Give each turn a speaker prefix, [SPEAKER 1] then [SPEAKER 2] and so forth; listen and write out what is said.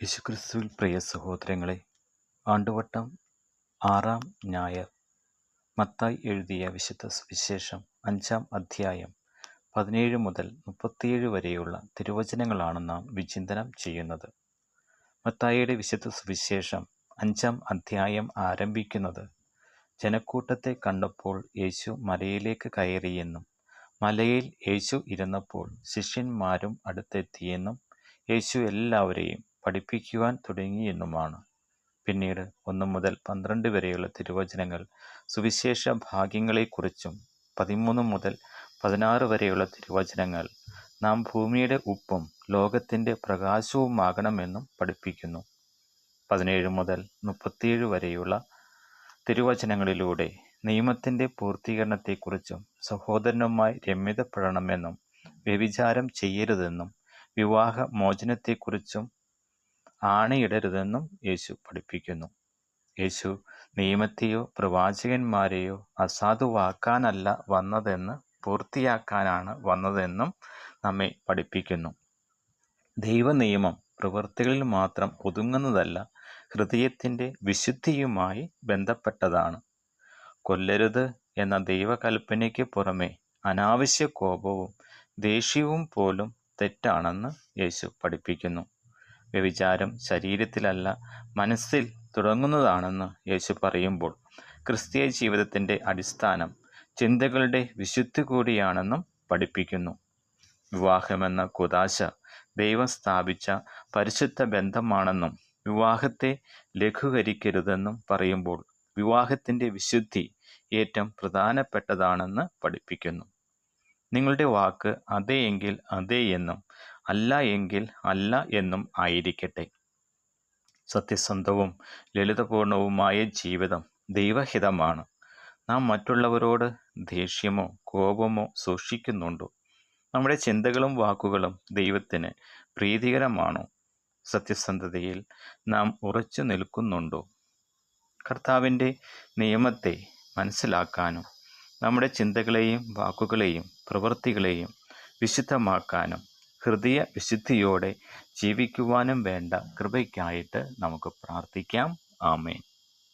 [SPEAKER 1] യേശുക്രിസ്തുവിൽ പ്രിയ സഹോദരങ്ങളെ, ആണ്ടുവട്ടം 6-ാം ഞായർ മത്തായി എഴുതിയ വിശുദ്ധ സുവിശേഷം 5-ാം അധ്യായം 17 മുതൽ 37 വരെയുള്ള തിരുവചനങ്ങളാണ് നാം വിചിന്തനം ചെയ്യുന്നത്. മത്തായിയുടെ വിശുദ്ധ സുവിശേഷം 5-ാം അധ്യായം ആരംഭിക്കുന്നത്, ജനക്കൂട്ടത്തെ കണ്ടപ്പോൾ യേശു മലയിലേക്ക് കയറിയെന്നും മലയിൽ യേശു ഇരുന്നപ്പോൾ ശിഷ്യന്മാരും അടുത്തെത്തിയെന്നും യേശു എല്ലാവരെയും പഠിപ്പിക്കുവാൻ തുടങ്ങിയെന്നുമാണ്. പിന്നീട് 1 മുതൽ 12 വരെയുള്ള തിരുവചനങ്ങൾ സുവിശേഷ ഭാഗ്യങ്ങളെക്കുറിച്ചും 13 മുതൽ 16 വരെയുള്ള തിരുവചനങ്ങൾ നാം ഭൂമിയുടെ ഉപ്പും ലോകത്തിൻ്റെ പ്രകാശവുമാകണമെന്നും പഠിപ്പിക്കുന്നു. 17 മുതൽ 37 വരെയുള്ള തിരുവചനങ്ങളിലൂടെ നിയമത്തിൻ്റെ പൂർത്തീകരണത്തെക്കുറിച്ചും സഹോദരനുമായി രമ്യതപ്പെടണമെന്നും വ്യഭിചാരം ചെയ്യരുതെന്നും വിവാഹ മോചനത്തെക്കുറിച്ചും ആണയിടരുതെന്നും യേശു പഠിപ്പിക്കുന്നു. യേശു നിയമത്തെയോ പ്രവാചകന്മാരെയോ അസാധുവാക്കാനല്ല വന്നതെന്ന് പൂർത്തിയാക്കാനാണ് വന്നതെന്നും നമ്മെ പഠിപ്പിക്കുന്നു. ദൈവനിയമം പ്രവൃത്തികളിൽ മാത്രം ഒതുങ്ങുന്നതല്ല, ഹൃദയത്തിൻ്റെ വിശുദ്ധിയുമായി ബന്ധപ്പെട്ടതാണ്. കൊല്ലരുത് എന്ന ദൈവകൽപ്പനയ്ക്ക് പുറമെ അനാവശ്യ കോപവും ദേഷ്യവും പോലും തെറ്റാണെന്ന് യേശു പഠിപ്പിക്കുന്നു. വ്യഭിചാരം ശരീരത്തിലല്ല, മനസ്സിൽ തുടങ്ങുന്നതാണെന്ന് യേശു പറയുമ്പോൾ ക്രിസ്തീയ ജീവിതത്തിൻ്റെ അടിസ്ഥാനം ചിന്തകളുടെ വിശുദ്ധി കൂടിയാണെന്നും പഠിപ്പിക്കുന്നു. വിവാഹമെന്ന കൂദാശ ദൈവം സ്ഥാപിച്ച പരിശുദ്ധ ബന്ധമാണെന്നും വിവാഹത്തെ ലഘൂകരിക്കരുതെന്നും പറയുമ്പോൾ വിവാഹത്തിൻ്റെ വിശുദ്ധി ഏറ്റവും പ്രധാനപ്പെട്ടതാണെന്ന് പഠിപ്പിക്കുന്നു. നിങ്ങളുടെ വാക്ക് അതെ എങ്കിൽ അതെ എന്നും അല്ല എങ്കിൽ അല്ല എന്നും ആയിരിക്കട്ടെ. സത്യസന്ധവും ലളിതപൂർണവുമായ ജീവിതം ദൈവഹിതമാണ്. നാം മറ്റുള്ളവരോട് ദേഷ്യമോ കോപമോ സൂക്ഷിക്കുന്നുണ്ടോ? നമ്മുടെ ചിന്തകളും വാക്കുകളും ദൈവത്തിന് പ്രീതികരമാണോ? സത്യസന്ധതയിൽ നാം ഉറച്ചു നിൽക്കുന്നുണ്ടോ? കർത്താവിൻ്റെ നിയമത്തെ മനസ്സിലാക്കാനും നമ്മുടെ ചിന്തകളെയും വാക്കുകളെയും പ്രവൃത്തികളെയും വിശുദ്ധമാക്കാനും ഹൃദയ വിശുദ്ധിയോടെ ജീവിക്കുവാനും വേണ്ട കൃപയ്ക്കായിട്ട് നമുക്ക് പ്രാർത്ഥിക്കാം. ആമേൻ.